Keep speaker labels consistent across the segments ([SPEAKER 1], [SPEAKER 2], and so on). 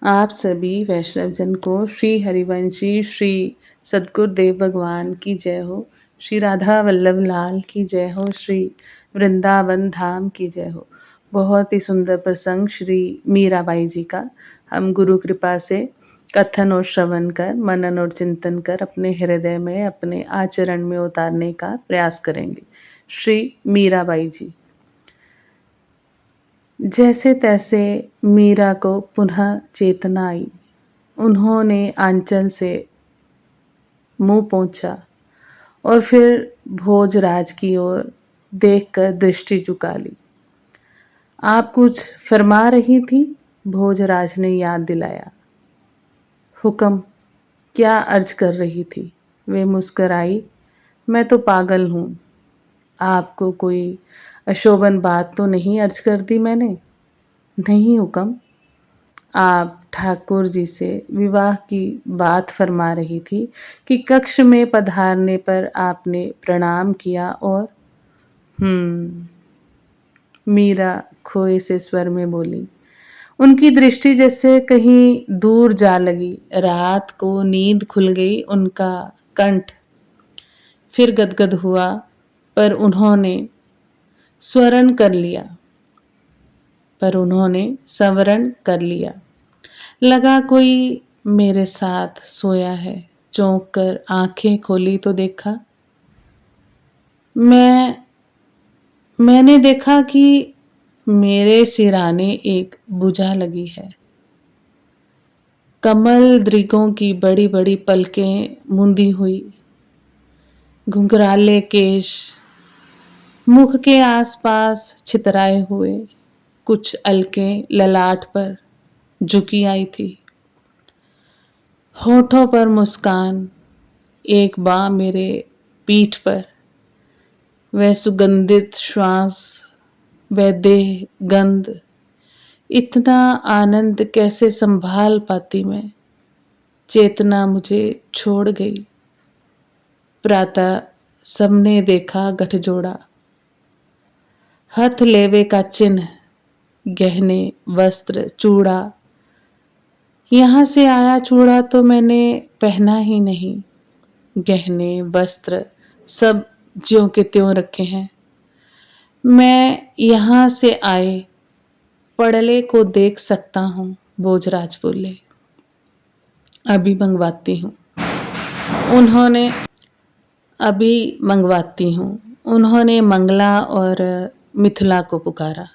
[SPEAKER 1] आप सभी वैष्णवजन को श्री हरिवंशी श्री सद्गुरुदेव भगवान की जय हो। श्री राधा वल्लभ लाल की जय हो। श्री वृंदावन धाम की जय हो। बहुत ही सुंदर प्रसंग श्री मीराबाई जी का हम गुरु कृपा से कथन और श्रवण कर, मनन और चिंतन कर अपने हृदय में, अपने आचरण में उतारने का प्रयास करेंगे। श्री मीराबाई जी। जैसे तैसे मीरा को पुनः चेतना आई। उन्होंने आंचल से मुंह पोंछा और फिर भोजराज की ओर देखकर दृष्टि झुका ली। आप कुछ फरमा रही थी? भोजराज ने याद दिलाया। हुक्म, क्या अर्ज कर रही थी? वे मुस्कुराई। मैं तो पागल हूँ। आपको कोई अशोभन बात तो नहीं अर्ज कर दी मैंने? नहीं हुक्म। आप ठाकुर जी से विवाह की बात फरमा रही थी कि कक्ष में पधारने पर आपने प्रणाम किया और मीरा खोए से स्वर में बोली। उनकी दृष्टि जैसे कहीं दूर जा लगी। रात को नींद खुल गई। उनका कंठ फिर गदगद हुआ, पर उन्होंने स्वरण कर लिया। लगा कोई मेरे साथ सोया है। चौंक कर आंखें खोली तो देखा, मैंने देखा कि मेरे सिराने एक भुजा लगी है। कमल दृगों की बड़ी बड़ी पलकें मुंदी हुई, घुंघराले केश मुख के आसपास छितराए हुए, कुछ अलकें ललाट पर झुकी आई थी। होठों पर मुस्कान, एक बाँ मेरे पीठ पर, वह सुगंधित श्वास, वह देह गंध। इतना आनंद कैसे संभाल पाती मैं? चेतना मुझे छोड़ गई। प्रातः सबने देखा गठजोड़ा, हथ लेवे का चिन्ह, गहने वस्त्र चूड़ा। यहाँ से आया चूड़ा तो मैंने पहना ही नहीं। गहने वस्त्र सब ज्यों के त्यों रखे हैं। मैं यहाँ से आए पड़ले को देख सकता हूँ। भोजराज बोले। अभी मंगवाती हूँ। उन्होंने मंगला और मिथिला को पुकारा।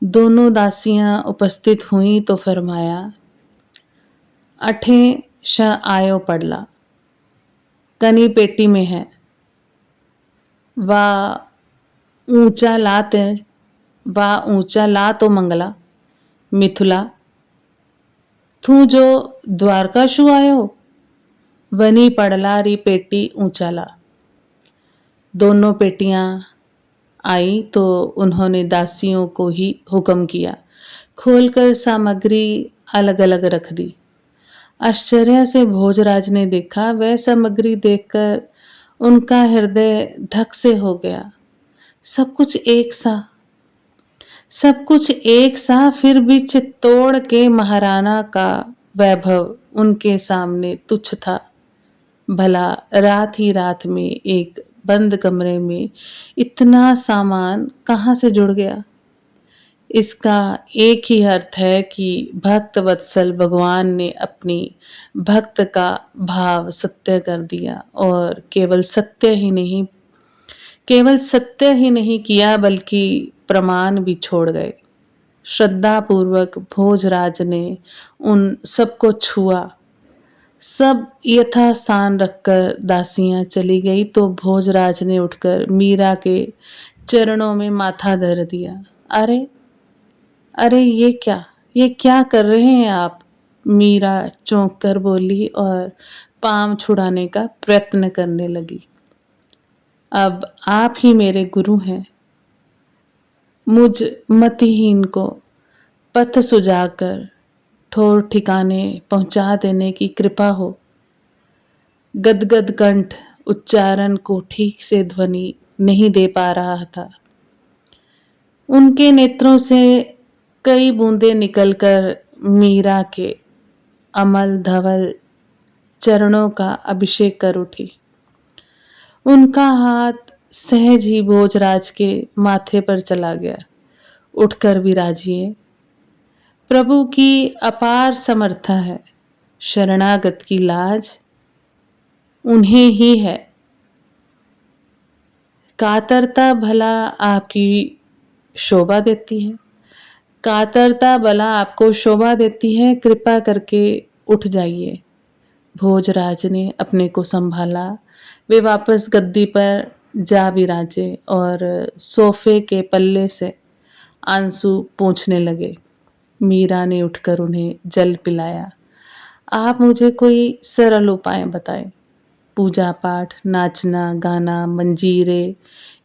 [SPEAKER 1] दोनों दासियां उपस्थित हुईं तो फरमाया, अठे श आयो पड़ला, कनी पेटी में है। वा ऊंचा ला तो मंगला। मिथुला, तू जो द्वारका शु आयो, वनी पड़ला री पेटी ऊंचा ला। दोनों पेटियां आई तो उन्होंने दासियों को ही हुक्म किया, खोलकर सामग्री अलग अलग रख दी। आश्चर्य से भोजराज ने देखा। वह सामग्री देखकर उनका हृदय धक से हो गया। सब कुछ एक सा, फिर भी चित्तौड़ के महाराणा का वैभव उनके सामने तुच्छ था। भला रात ही रात में एक बंद कमरे में इतना सामान कहाँ से जुड़ गया? इसका एक ही अर्थ है कि भक्त वत्सल भगवान ने अपनी भक्त का भाव सत्य कर दिया और केवल सत्य ही नहीं किया बल्कि प्रमाण भी छोड़ गए। श्रद्धा पूर्वक भोजराज ने उन सबको छुआ। सब यथा स्थान रखकर दासियां चली गई तो भोजराज ने उठकर मीरा के चरणों में माथा धर दिया। अरे ये क्या कर रहे हैं आप? मीरा चौंक कर बोली और पांव छुड़ाने का प्रयत्न करने लगी। अब आप ही मेरे गुरु हैं। मुझ मतिहीन को पथ सुझाकर ठोर ठिकाने पहुंचा देने की कृपा हो। गदगद कंठ उच्चारण को ठीक से ध्वनि नहीं दे पा रहा था। उनके नेत्रों से कई बूंदें निकलकर मीरा के अमल धवल चरणों का अभिषेक कर उठी। उनका हाथ सहज ही भोजराज के माथे पर चला गया। उठकर विराजिए। प्रभु की अपार समर्था है। शरणागत की लाज उन्हें ही है। कातरता भला आपकी शोभा देती है। कातरता भला आपको शोभा देती है। कृपा करके उठ जाइए। भोजराज ने अपने को संभाला। वे वापस गद्दी पर जा विराजे और सोफे के पल्ले से आंसू पोंछने लगे। मीरा ने उठकर उन्हें जल पिलाया। आप मुझे कोई सरल उपाय बताएं। पूजा पाठ, नाचना गाना, मंजीरे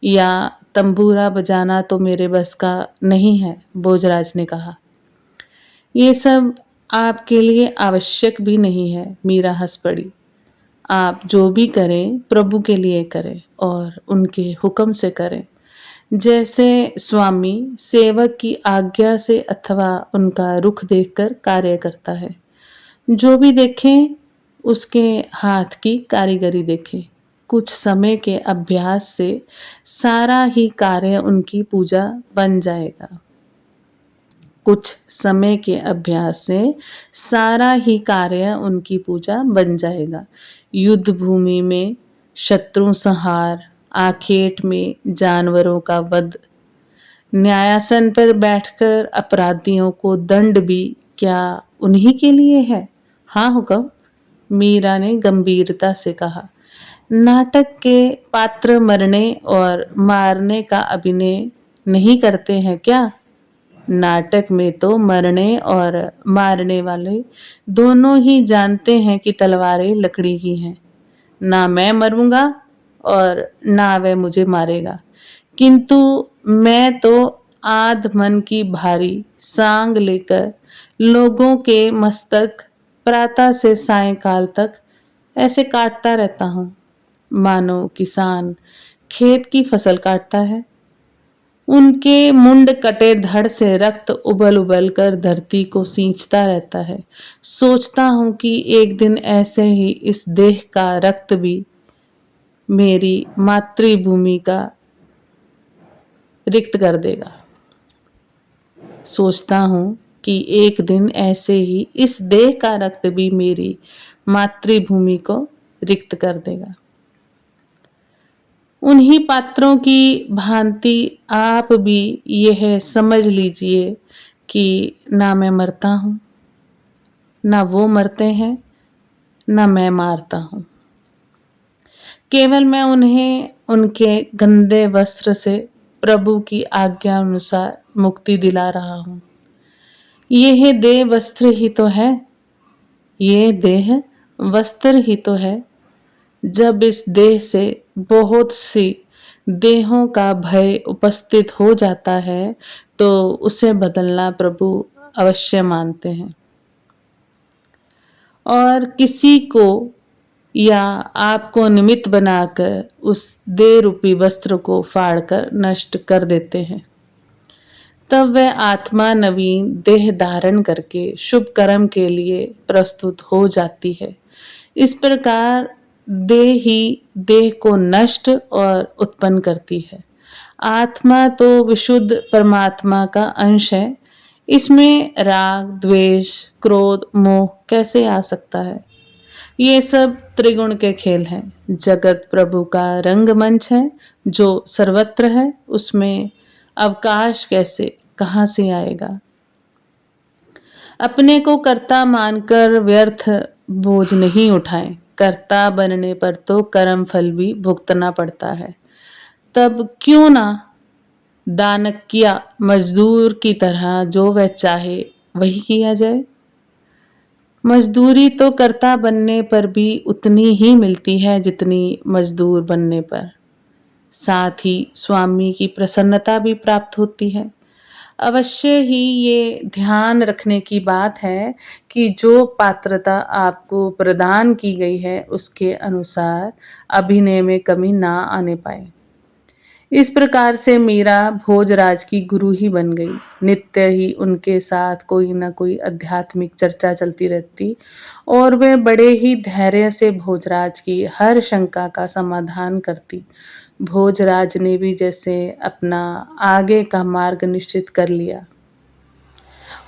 [SPEAKER 1] या तंबूरा बजाना तो मेरे बस का नहीं है, भोजराज ने कहा। ये सब आपके लिए आवश्यक भी नहीं है, मीरा हंस पड़ी। आप जो भी करें प्रभु के लिए करें और उनके हुक्म से करें। जैसे स्वामी सेवक की आज्ञा से अथवा उनका रुख देखकर कार्य करता है। जो भी देखें उसके हाथ की कारीगरी देखें। कुछ समय के अभ्यास से सारा ही कार्य उनकी पूजा बन जाएगा। कुछ समय के अभ्यास से सारा ही कार्य उनकी पूजा बन जाएगा। युद्ध भूमि में शत्रु संहार, आखेट में जानवरों का वध, न्यायासन पर बैठकर अपराधियों को दंड भी क्या उन्हीं के लिए है? हाँ हुक्म, मीरा ने गंभीरता से कहा। नाटक के पात्र मरने और मारने का अभिनय नहीं करते हैं क्या? नाटक में तो मरने और मारने वाले दोनों ही जानते हैं कि तलवारें लकड़ी की हैं। ना मैं मरूंगा और ना वह मुझे मारेगा, किंतु मैं तो आध मन की भारी सांग लेकर लोगों के मस्तक प्रातः से सायंकाल तक ऐसे काटता रहता हूँ, मानो किसान खेत की फसल काटता है। उनके मुंड कटे धड़ से रक्त उबल उबल कर धरती को सींचता रहता है। सोचता हूँ कि एक दिन ऐसे ही इस देह का रक्त भी मेरी मातृभूमि का रिक्त कर देगा। सोचता हूँ कि एक दिन ऐसे ही इस देह का रक्त भी मेरी मातृभूमि को रिक्त कर देगा। उन्हीं पात्रों की भांति आप भी यह समझ लीजिए कि ना मैं मरता हूँ, ना वो मरते हैं, ना मैं मारता हूँ। केवल मैं उन्हें उनके गंदे वस्त्र से प्रभु की आज्ञा अनुसार मुक्ति दिला रहा हूँ। यह देह वस्त्र ही तो है, ये देह वस्त्र ही तो है। जब इस देह से बहुत सी देहों का भय उपस्थित हो जाता है तो उसे बदलना प्रभु अवश्य मानते हैं और किसी को या आपको निमित्त बनाकर उस देह रूपी वस्त्र को फाड़कर नष्ट कर देते हैं। तब वह आत्मा नवीन देह धारण करके शुभ कर्म के लिए प्रस्तुत हो जाती है। इस प्रकार देह ही देह को नष्ट और उत्पन्न करती है। आत्मा तो विशुद्ध परमात्मा का अंश है। इसमें राग, द्वेष, क्रोध, मोह कैसे आ सकता है? ये सब त्रिगुण के खेल हैं। जगत प्रभु का रंगमंच है जो सर्वत्र है। उसमें अवकाश कैसे, कहाँ से आएगा? अपने को कर्ता मानकर व्यर्थ बोझ नहीं उठाएं। कर्ता बनने पर तो कर्म फल भी भुगतना पड़ता है। तब क्यों ना दानकिया मजदूर की तरह जो वह चाहे वही किया जाए। मजदूरी तो कर्ता बनने पर भी उतनी ही मिलती है जितनी मजदूर बनने पर। साथ ही स्वामी की प्रसन्नता भी प्राप्त होती है। अवश्य ही ये ध्यान रखने की बात है कि जो पात्रता आपको प्रदान की गई है उसके अनुसार अभिनय में कमी ना आने पाए। इस प्रकार से मीरा भोजराज की गुरु ही बन गई। नित्य ही उनके साथ कोई न कोई आध्यात्मिक चर्चा चलती रहती और वे बड़े ही धैर्य से भोजराज की हर शंका का समाधान करती। भोजराज ने भी जैसे अपना आगे का मार्ग निश्चित कर लिया।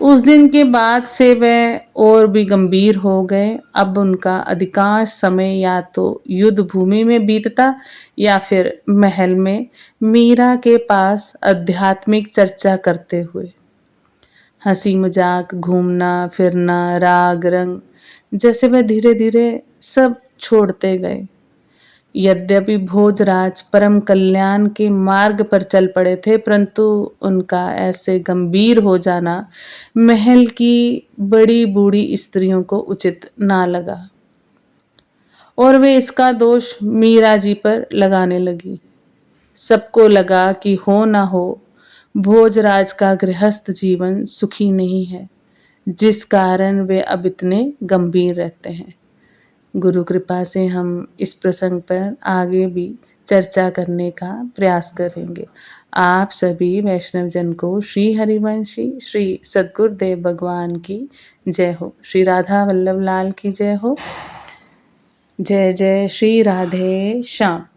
[SPEAKER 1] उस दिन के बाद से वह और भी गंभीर हो गए। अब उनका अधिकांश समय या तो युद्ध भूमि में बीतता या फिर महल में मीरा के पास आध्यात्मिक चर्चा करते हुए। हंसी मजाक, घूमना फिरना, राग रंग, जैसे वह धीरे धीरे सब छोड़ते गए। यद्यपि भोजराज परम कल्याण के मार्ग पर चल पड़े थे, परंतु उनका ऐसे गंभीर हो जाना महल की बड़ी बूढ़ी स्त्रियों को उचित ना लगा और वे इसका दोष मीरा जी पर लगाने लगी। सबको लगा कि हो ना हो भोजराज का गृहस्थ जीवन सुखी नहीं है, जिस कारण वे अब इतने गंभीर रहते हैं। गुरु कृपा से हम इस प्रसंग पर आगे भी चर्चा करने का प्रयास करेंगे। आप सभी वैष्णव जन को श्री हरिवंशी श्री सद्गुरुदेव भगवान की जय हो। श्री राधा वल्लभ लाल की जय हो। जय जय श्री राधे श्याम।